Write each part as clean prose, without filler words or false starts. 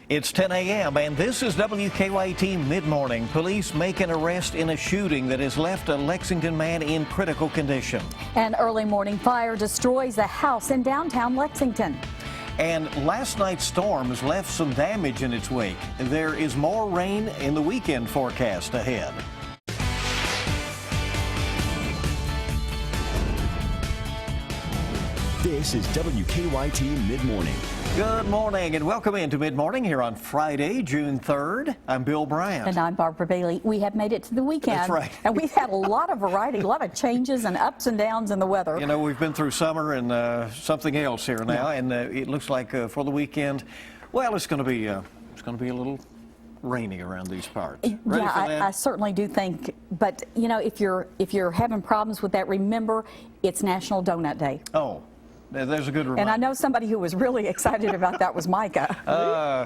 It's 10 a.m. and this is WKYT Midmorning. Police make an arrest in a shooting that has left a Lexington man in critical condition. An early morning fire destroys a house in downtown Lexington. And last night's storms left some damage in its wake. There is more rain in the weekend forecast ahead. This is WKYT Midmorning. Good morning and welcome into Midmorning here on Friday, June 3rd. I'm Bill Bryant. And I'm Barbara Bailey. We have made it to the weekend. That's right. And we've had a lot of variety, a lot of changes and ups and downs in the weather. You know, we've been through summer and something else here now, and it looks like for the weekend, well, it's going to be a little rainy around these parts. Ready for that? I certainly do think. But you know, if you're having problems with that, remember it's National Donut Day. Oh. There's a good reminder. And I know somebody who was really excited about that was Micah.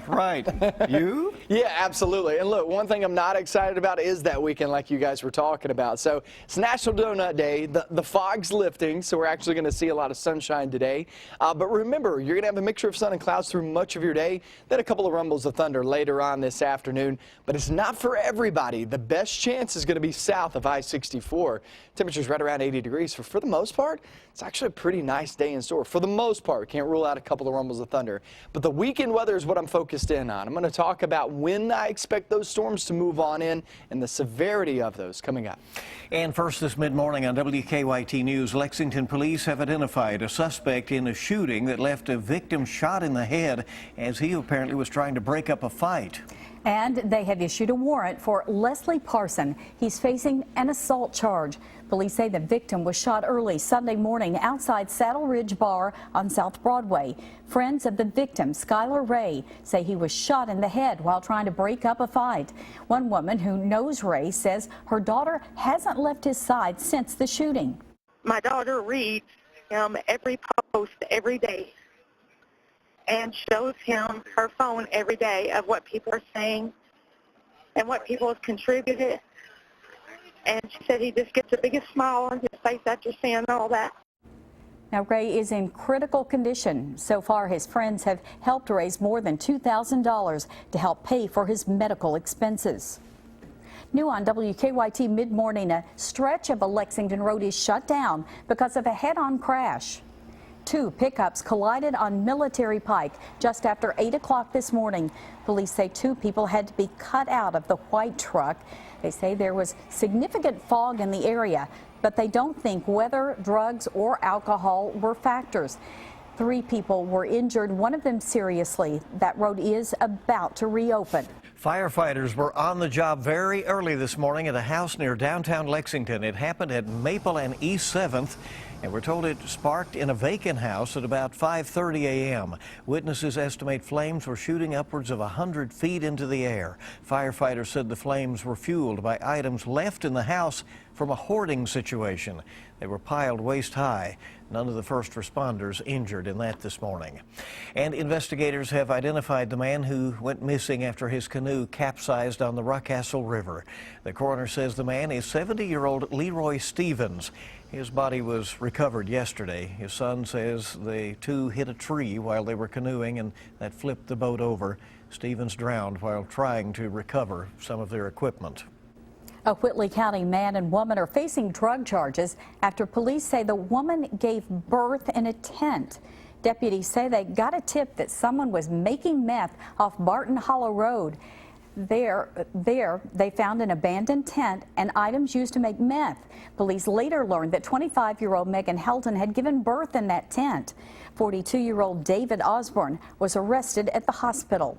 Right. You? Yeah, absolutely. And look, one thing I'm not excited about is that weekend like you guys were talking about. So it's National Donut Day. The fog's lifting, so we're actually going to see a lot of sunshine today. But remember, you're going to have a mixture of sun and clouds through much of your day. Then a couple of rumbles of thunder later on this afternoon. But it's not for everybody. The best chance is going to be south of I-64. Temperatures right around 80 degrees. For the most part, it's actually a pretty nice day in store. For the most part, can't rule out a couple of rumbles of thunder. But the weekend weather is what I'm focused in on. I'm going to talk about when I expect those storms to move on in and the severity of those coming up. And first this mid-morning on WKYT News, Lexington police have identified a suspect in a shooting that left a victim shot in the head as he apparently was trying to break up a fight. And they have issued a warrant for Leslie Parson. He's facing an assault charge. Police say the victim was shot early Sunday morning outside Saddle Ridge Bar on South Broadway. Friends of the victim, Skylar Ray, say he was shot in the head while trying to break up a fight. One woman who knows Ray says her daughter hasn't left his side since the shooting. My daughter reads him every post every day and shows him her phone every day of what people are saying and what people have contributed. And she said he just gets the biggest smile on his face after seeing all that. Now, Ray is in critical condition. So far, his friends have helped raise more than $2,000 to help pay for his medical expenses. New on WKYT Midmorning, a stretch of a Lexington road is shut down because of a head-on crash. Two pickups collided on Military Pike just after 8 o'clock this morning. Police say two people had to be cut out of the white truck. They say there was significant fog in the area, but they don't think weather, drugs, or alcohol were factors. 3 people were injured, one of them seriously. That road is about to reopen. Firefighters were on the job very early this morning at a house near downtown Lexington. It happened at Maple and East 7th, and we're told it sparked in a vacant house at about 5:30 a.m. Witnesses estimate flames were shooting upwards of 100 feet into the air. Firefighters said the flames were fueled by items left in the house from a hoarding situation. They were piled waist high. None of the first responders injured in that this morning. And investigators have identified the man who went missing after his canoe capsized on the Rockcastle River. The coroner says the man is 70-year-old Leroy Stevens. His body was recovered yesterday. His son says the two hit a tree while they were canoeing and that flipped the boat over. Stevens drowned while trying to recover some of their equipment. A Whitley County man and woman are facing drug charges after police say the woman gave birth in a tent. Deputies say they got a tip that someone was making meth off Barton Hollow Road. There they found an abandoned tent and items used to make meth. Police later learned that 25-year-old Megan Helton had given birth in that tent. 42-year-old David Osborne was arrested at the hospital.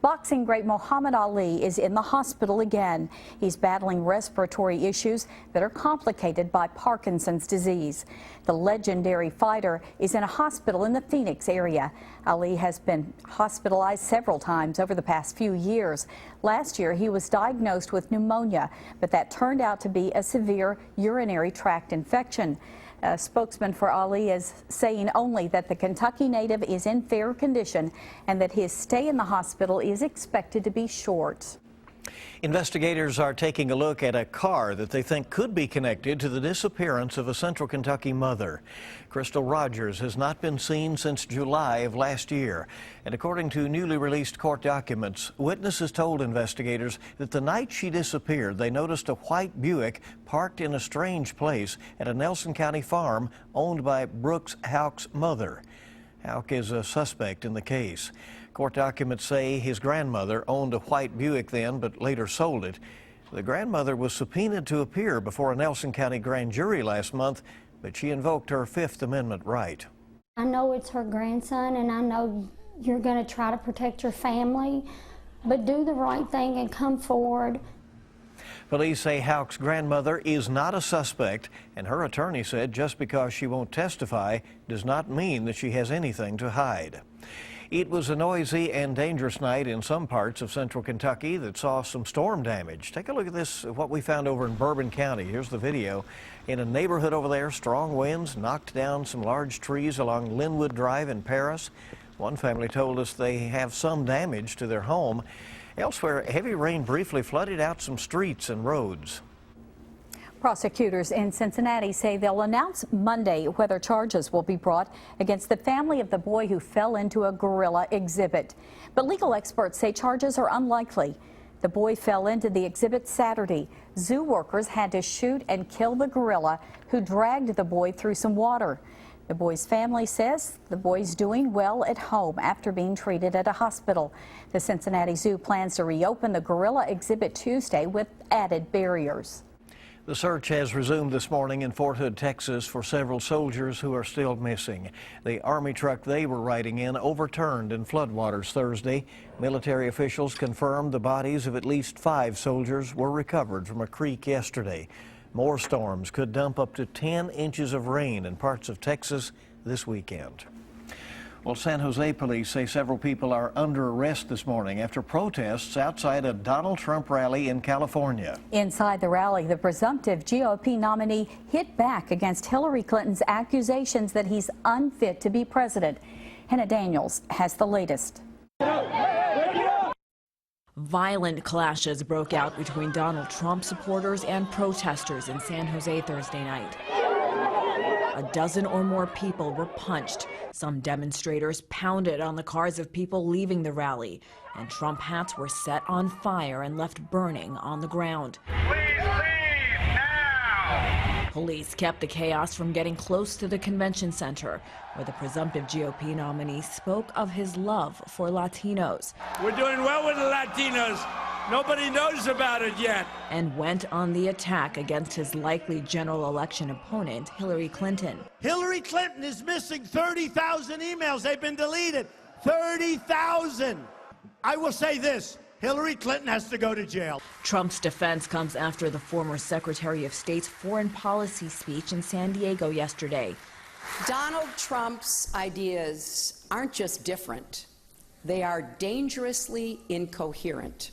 Boxing great Muhammad Ali is in the hospital again. He's battling respiratory issues that are complicated by Parkinson's disease. The legendary fighter is in a hospital in the Phoenix area. Ali has been hospitalized several times over the past few years. Last year, he was diagnosed with pneumonia, but that turned out to be a severe urinary tract infection. A spokesman for Ali is saying only that the Kentucky native is in fair condition and that his stay in the hospital is expected to be short. Investigators are taking a look at a car that they think could be connected to the disappearance of a Central Kentucky mother. Crystal Rogers has not been seen since July of last year. And according to newly released court documents, witnesses told investigators that the night she disappeared, they noticed a white Buick parked in a strange place at a Nelson County farm owned by Brooks Houck's mother. Houck is a suspect in the case. Court documents say his grandmother owned a white Buick then, but later sold it. The grandmother was subpoenaed to appear before a Nelson County grand jury last month, but she invoked her Fifth Amendment right. I know it's her grandson, and I know you're going to try to protect your family, but do the right thing and come forward. Police say Houck's grandmother is not a suspect, and her attorney said just because she won't testify does not mean that she has anything to hide. It was a noisy and dangerous night in some parts of central Kentucky that saw some storm damage. Take a look at this, what we found over in Bourbon County. Here's the video. In a neighborhood over there, strong winds knocked down some large trees along Linwood Drive in Paris. One family told us they have some damage to their home. Elsewhere, heavy rain briefly flooded out some streets and roads. Prosecutors in Cincinnati say they'll announce Monday whether charges will be brought against the family of the boy who fell into a gorilla exhibit. But legal experts say charges are unlikely. The boy fell into the exhibit Saturday. Zoo workers had to shoot and kill the gorilla, who dragged the boy through some water. The boy's family says the boy's doing well at home after being treated at a hospital. The Cincinnati Zoo plans to reopen the gorilla exhibit Tuesday with added barriers. The search has resumed this morning in Fort Hood, Texas, for several soldiers who are still missing. The Army truck they were riding in overturned in floodwaters Thursday. Military officials confirmed the bodies of at least 5 soldiers were recovered from a creek yesterday. More storms could dump up to 10 inches of rain in parts of Texas this weekend. Well, San Jose police say several people are under arrest this morning after protests outside a Donald Trump rally in California. Inside the rally, the presumptive GOP nominee hit back against Hillary Clinton's accusations that he's unfit to be president. Hannah Daniels has the latest. Violent clashes broke out between Donald Trump supporters and protesters in San Jose Thursday night. A dozen or more people were punched. Some demonstrators pounded on the cars of people leaving the rally, and Trump hats were set on fire and left burning on the ground. Please leave now! Police kept the chaos from getting close to the convention center, where the presumptive GOP nominee spoke of his love for Latinos. We're doing well with the Latinos. Nobody knows about it yet. And went on the attack against his likely general election opponent, Hillary Clinton. Hillary Clinton is missing 30,000 emails. They've been deleted. 30,000. I will say this. Hillary Clinton has to go to jail. Trump's defense comes after the former Secretary of State's foreign policy speech in San Diego yesterday. Donald Trump's ideas aren't just different. They are dangerously incoherent.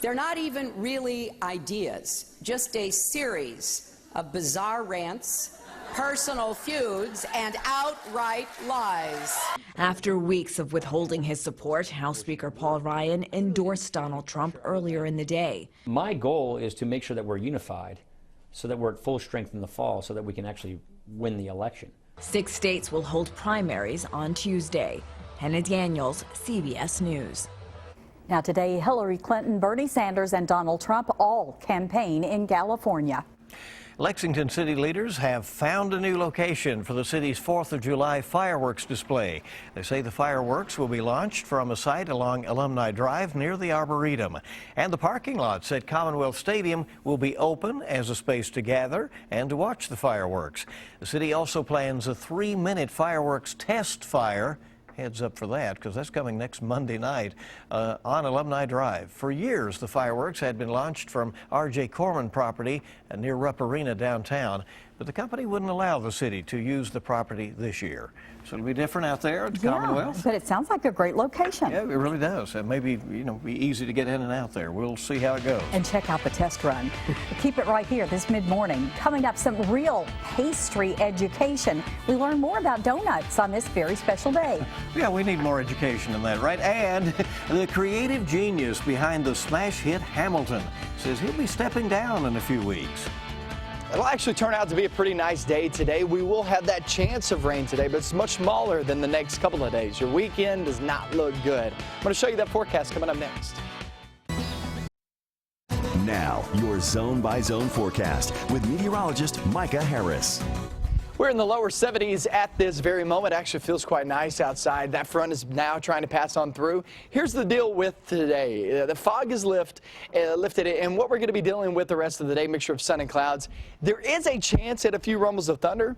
They're not even really ideas, just a series of bizarre rants, personal feuds, and outright lies. After weeks of withholding his support, House Speaker Paul Ryan endorsed Donald Trump earlier in the day. My goal is to make sure that we're unified so that we're at full strength in the fall so that we can actually win the election. 6 states will hold primaries on Tuesday. Hannah Daniels, CBS News. Now today, Hillary Clinton, Bernie Sanders, and Donald Trump all campaign in California. Lexington city leaders have found a new location for the city's 4th of July fireworks display. They say the fireworks will be launched from a site along Alumni Drive near the Arboretum. And the parking lots at Commonwealth Stadium will be open as a space to gather and to watch the fireworks. The city also plans a 3-minute fireworks test fire. Heads up for that, because that's coming next Monday night on Alumni Drive. For years, the fireworks had been launched from R.J. Corman property near Rupp Arena downtown. but the company wouldn't allow the city to use the property this year. So it'll be different out there at the Commonwealth. But it sounds like a great location. Yeah, it really does. And maybe, be easy to get in and out there. We'll see how it goes. And check out the test run. Keep it right here this mid-morning. Coming up, some real pastry education. We learn more about donuts on this very special day. Yeah, we need more education in that, right? And the creative genius behind the smash hit Hamilton says he'll be stepping down in a few weeks. It'll actually turn out to be a pretty nice day today. We will have that chance of rain today, but it's much smaller than the next couple of days. Your weekend does not look good. I'm going to show you that forecast coming up next. Now, your zone-by-zone forecast with meteorologist Micah Harris. We're in the lower 70s at this very moment. Actually feels quite nice outside. That front is now trying to pass on through. Here's the deal with today. The fog is lifted, and what we're going to be dealing with the rest of the day, mixture of sun and clouds. There is a chance at a few rumbles of thunder,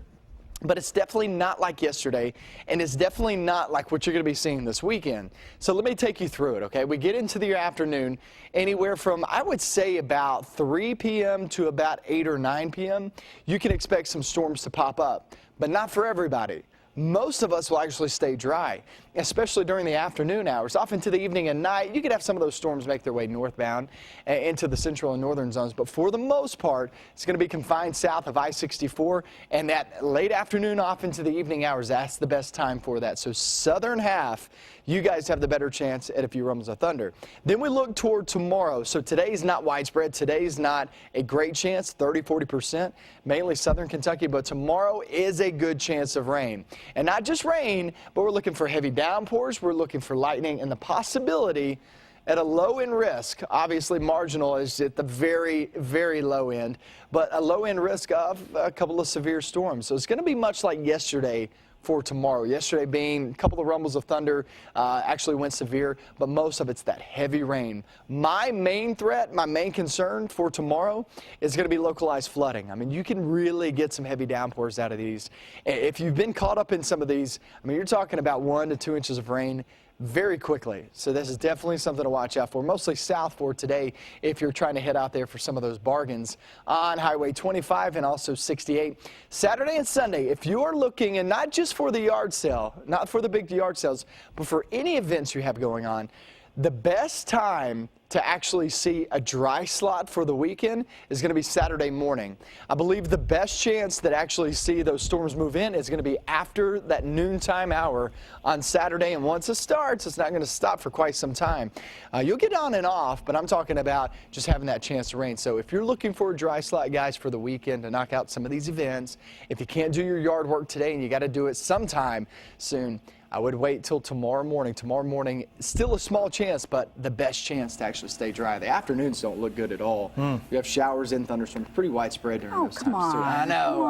but it's definitely not like yesterday, and it's definitely not like what you're going to be seeing this weekend. So let me take you through it, okay? We get into the afternoon, anywhere from, I would say, about 3 p.m. to about 8 or 9 p.m. You can expect some storms to pop up, but not for everybody. Most of us will actually stay dry, especially during the afternoon hours. Off into the evening and night, you could have some of those storms make their way northbound into the central and northern zones. But for the most part, it's going to be confined south of I-64. And that late afternoon off into the evening hours, that's the best time for that. So southern half, you guys have the better chance at a few rumbles of thunder. Then we look toward tomorrow. So today's not widespread. Today's not a great chance, 30–40%, mainly southern Kentucky. But tomorrow is a good chance of rain. And not just rain, but we're looking for heavy downpours. We're looking for lightning and the possibility at a low end risk. Obviously marginal is at the very, very low end, but a low end risk of a couple of severe storms. So it's going to be much like yesterday for tomorrow. Yesterday being a couple of rumbles of thunder, actually went severe, but most of it's that heavy rain. My main threat, my main concern for tomorrow is going to be localized flooding. I mean, you can really get some heavy downpours out of these. If you've been caught up in some of these, I mean, you're talking about 1 to 2 inches of rain very quickly. So this is definitely something to watch out for, mostly south for today if you're trying to head out there for some of those bargains on Highway 25 and also 68. Saturday and Sunday, if you're looking, and not just for the yard sale, not for the big yard sales, but for any events you have going on, the best time to actually see a dry slot for the weekend is going to be Saturday morning. I believe the best chance that actually see those storms move in is going to be after that noontime hour on Saturday. And once it starts, it's not going to stop for quite some time. You'll get on and off, but I'm talking about just having that chance to rain. So if you're looking for a dry slot, guys, for the weekend to knock out some of these events, if you can't do your yard work today and you got to do it sometime soon, I would wait till tomorrow morning. Tomorrow morning, still a small chance, but the best chance to actually stay dry. The afternoons don't look good at all. You have showers and thunderstorms, pretty widespread during those times too. I know.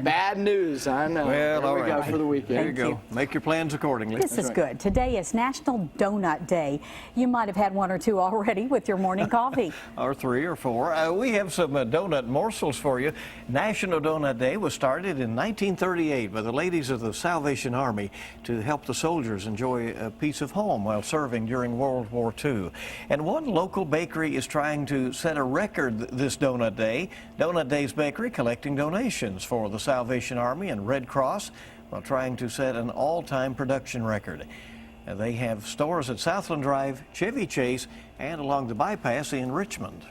Bad news. I know. Well, there we go for the weekend. There you go. Make your plans accordingly. This is good. Today is National Donut Day. You might have had 1 or 2 already with your morning coffee. Or 3 or 4. We have some donut morsels for you. National Donut Day was started in 1938 by the ladies of the Salvation Army to help the soldiers enjoy a piece of home while serving during World War II. And one local bakery is trying to set a record this Donut Day. Donut Days Bakery collecting donations for the Salvation Army and Red Cross while trying to set an all-time production record. They have stores at Southland Drive, Chevy Chase, and along the bypass in Richmond.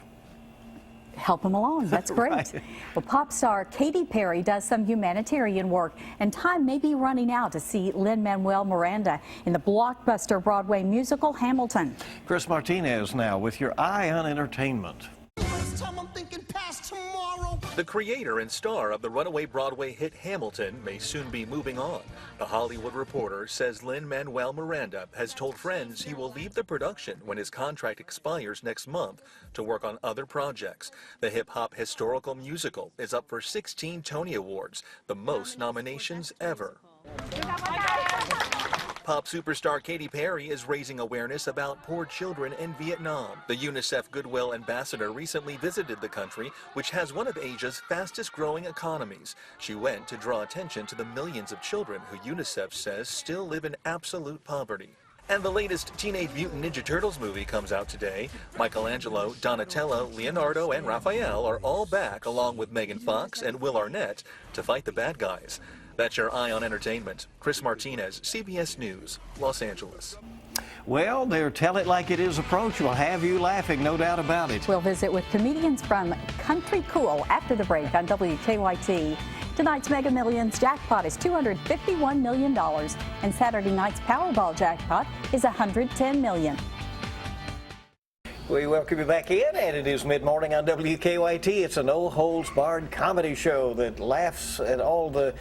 Help them along. That's great. Right. Well, pop star Katy Perry does some humanitarian work, and time may be running out to see Lin-Manuel Miranda in the blockbuster Broadway musical Hamilton. Chris Martinez now with your Eye on Entertainment. The creator and star of the runaway Broadway hit Hamilton may soon be moving on. The Hollywood Reporter says Lin-Manuel Miranda has told friends he will leave the production when his contract expires next month to work on other projects. The hip-hop historical musical is up for 16 Tony Awards, the most nominations ever. Pop superstar Katy Perry is raising awareness about poor children in Vietnam. The UNICEF Goodwill Ambassador recently visited the country, which has one of Asia's fastest growing economies. She went to draw attention to the millions of children who UNICEF says still live in absolute poverty. And the latest Teenage Mutant Ninja Turtles movie comes out today. Michelangelo, Donatello, Leonardo, and Raphael are all back, along with Megan Fox and Will Arnett, to fight the bad guys. That's your Eye on Entertainment. Chris Martinez, CBS News, Los Angeles. Well, their Tell It Like It Is approach will have you laughing, no doubt about it. We'll visit with comedians from Country Cool after the break on WKYT. Tonight's Mega Millions jackpot is $251 million, and Saturday night's Powerball jackpot is $110 million. We welcome you back in, and it is mid-morning on WKYT. It's a no-holds-barred comedy show that laughs at all the,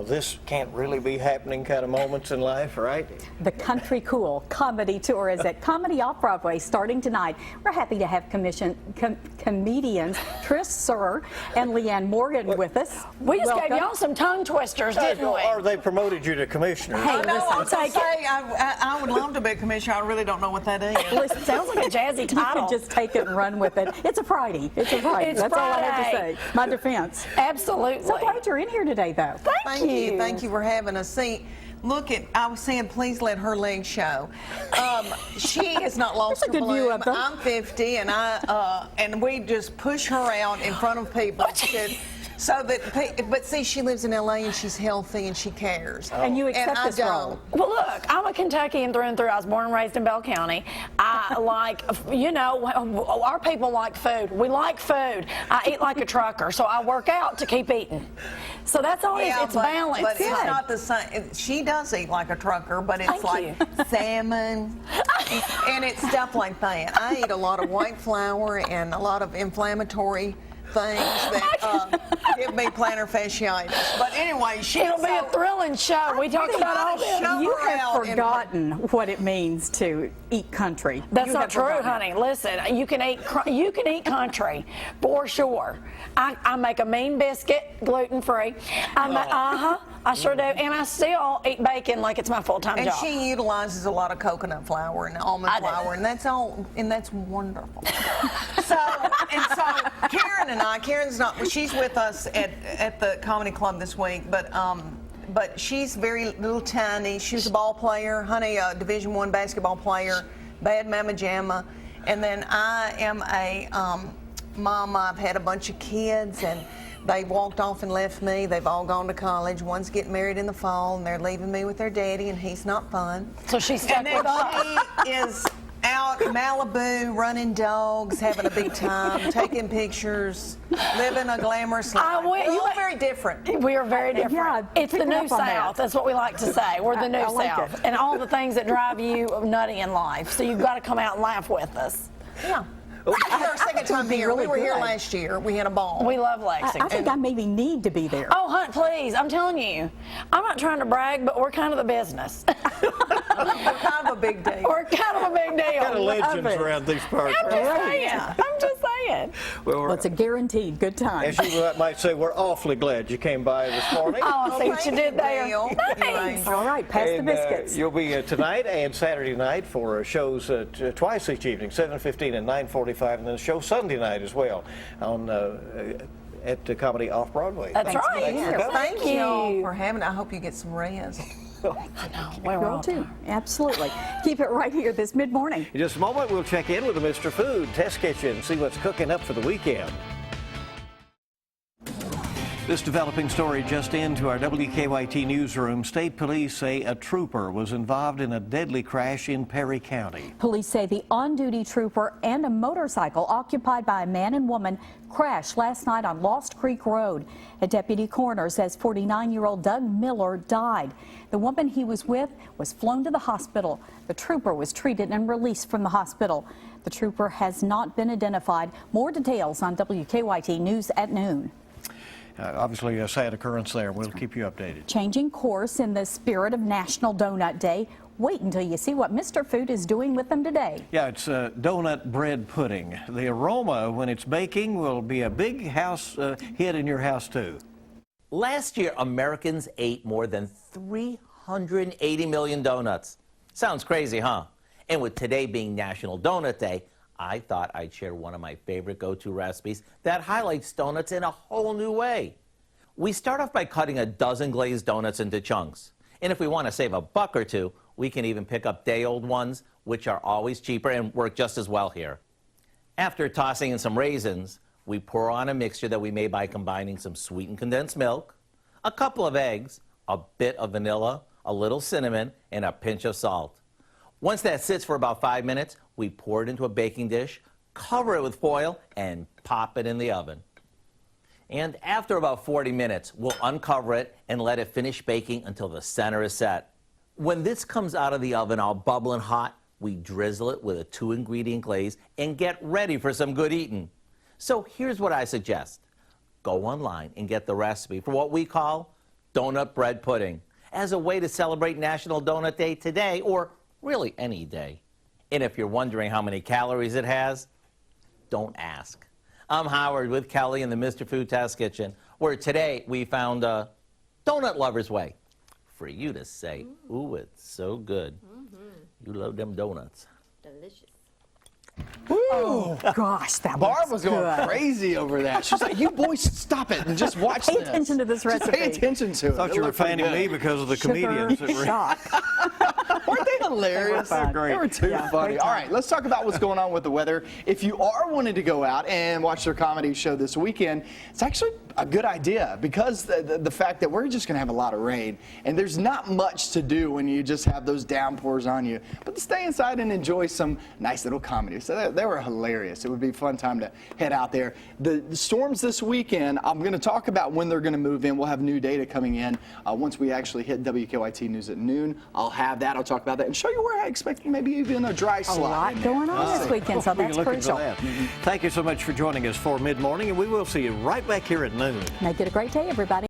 this can't really be happening kind of moments in life, right? The Country Cool Comedy Tour is at Comedy Off-Broadway starting tonight. We're happy to have comedians Tris Surr and Leanne Morgan with us. We just gave y'all some tongue twisters, didn't we? Or they promoted you to commissioner. Hey, I would love to be a commissioner. I really don't know what that is. Listen, sounds like a jazzy title. You can just take it and run with it. It's a Friday. It's a Friday. That's all I have to say. My defense. Absolutely. So glad you're in here today, though. Thank you. Thank you for having us. See, I was saying, please let her legs show. She has not lost her bloom. I'm 50, and we just push her out in front of people. But see, she lives in LA and she's healthy and she cares. And you accept this role. Well, look, I'm a Kentuckian through and through. I was born and raised in Bell County. I like, our people like food. We like food. I eat like a trucker, so I work out to keep eating. So that's always, it's balanced. But it's not the same. She does eat like a trucker, but it's salmon and it's stuff like that. I eat a lot of white flour and a lot of inflammatory things that give me plantar fasciitis. But anyway, it'll be a thrilling show. We talk about all this. You have forgotten what it means to eat country. That's not true, honey. Listen, you can eat country for sure. I make a mean biscuit, gluten-free. I sure do, and I still eat bacon like it's my full-time job. And she utilizes a lot of coconut flour and almond flour, and that's all, and that's wonderful. So Karen's not. She's with us at the comedy club this week, but she's very little tiny. She's a ball player, honey, a Division I basketball player, bad mama jamma, and then I am a mama. I've had a bunch of kids, and they walked off and left me. They've all gone to college. One's getting married in the fall, and they're leaving me with their daddy, and he's not fun. So she's stuck with us. She is out in Malibu, running dogs, having a big time, taking pictures, living a glamorous life. We're very different. We are very different. Yeah, it's the new South. That's what we like to say. We're the new South. And all the things that drive you nutty in life. So you've got to come out and laugh with us. Yeah. This is our second time here. We were here last year. We had a ball. We love Lexington. I think I maybe need to be there. Oh, Hunt, please. I'm telling you. I'm not trying to brag, but we're kind of the business. We're kind of a big deal. We're kind of a big deal. Kind of legends around these parts. I'm just saying. Well, it's a guaranteed good time. As you might say, we're awfully glad you came by this morning. Oh, I see what you did there. Thanks. All right, pass the biscuits. You'll be tonight and Saturday night for shows twice each evening, 7:15 and 9:45, and then a show Sunday night as well on at the Comedy Off-Broadway. That's right. Thank you for having it. I hope you get some rest. I know. We're all too. Absolutely. Keep it right here this mid-morning. In just a moment, we'll check in with the Mr. Food Test Kitchen, see what's cooking up for the weekend. This developing story just into our WKYT newsroom. State police say a trooper was involved in a deadly crash in Perry County. Police say the on-duty trooper and a motorcycle occupied by a man and woman crashed last night on Lost Creek Road. A deputy coroner says 49-year-old Doug Miller died. The woman he was with was flown to the hospital. The trooper was treated and released from the hospital. The trooper has not been identified. More details on WKYT News at noon. Obviously a sad occurrence there. We'll keep you updated. Changing course in the spirit of National Donut Day. Wait until you see what Mr. Food is doing with them today. Yeah, it's donut bread pudding. The aroma when it's baking will be a big house hit in your house too. Last year, Americans ate more than 380 million donuts. Sounds crazy, huh? And with today being National Donut Day, I thought I'd share one of my favorite go-to recipes that highlights donuts in a whole new way. We start off by cutting a dozen glazed donuts into chunks. And if we want to save a buck or two, We can even pick up day-old ones, which are always cheaper and work just as well here. After tossing in some raisins, we pour on a mixture that we made by combining some sweetened condensed milk, a couple of eggs, a bit of vanilla, a little cinnamon, and a pinch of salt. Once that sits for about 5 minutes, we pour it into a baking dish, cover it with foil, and pop it in the oven. And after about 40 minutes, we'll uncover it and let it finish baking until the center is set. When this comes out of the oven all bubbling hot, we drizzle it with a 2-ingredient glaze and get ready for some good eating. So here's what I suggest. Go online and get the recipe for what we call donut bread pudding as a way to celebrate National Donut Day today, or really any day. And if you're wondering how many calories it has, don't ask. I'm Howard with Kelly in the Mr. Food Test Kitchen, where today we found a donut lover's way for you to say, ooh, it's so good. You love them donuts. Delicious. Oh, gosh, that Barb was going good. crazy over that. She's like, you boys, stop it and just watch Pay this. attention to this Just recipe. pay attention to it. I thought It you were looked pretty fanning good. me because of the Sugar comedians that were. shock. Weren't they hilarious? They were fun. They were too Yeah, funny. great All time. right, let's talk about what's going on with the weather. If you are wanting to go out and watch their comedy show this weekend, it's actually a good idea because the fact that we're just going to have a lot of rain and there's not much to do when you just have those downpours on you. But to stay inside and enjoy some nice little comedy. So they were hilarious. It would be a fun time to head out there. The storms this weekend, I'm going to talk about when they're going to move in. We'll have new data coming in once we actually hit WKYT News at noon. I'll have that. I'll talk about that and show you where I expect maybe even a dry slide. A lot going on this weekend, so We can that's look into crucial. that. Thank you so much for joining us for Mid-Morning, and we will see you right back here at noon. Make it a great day, everybody.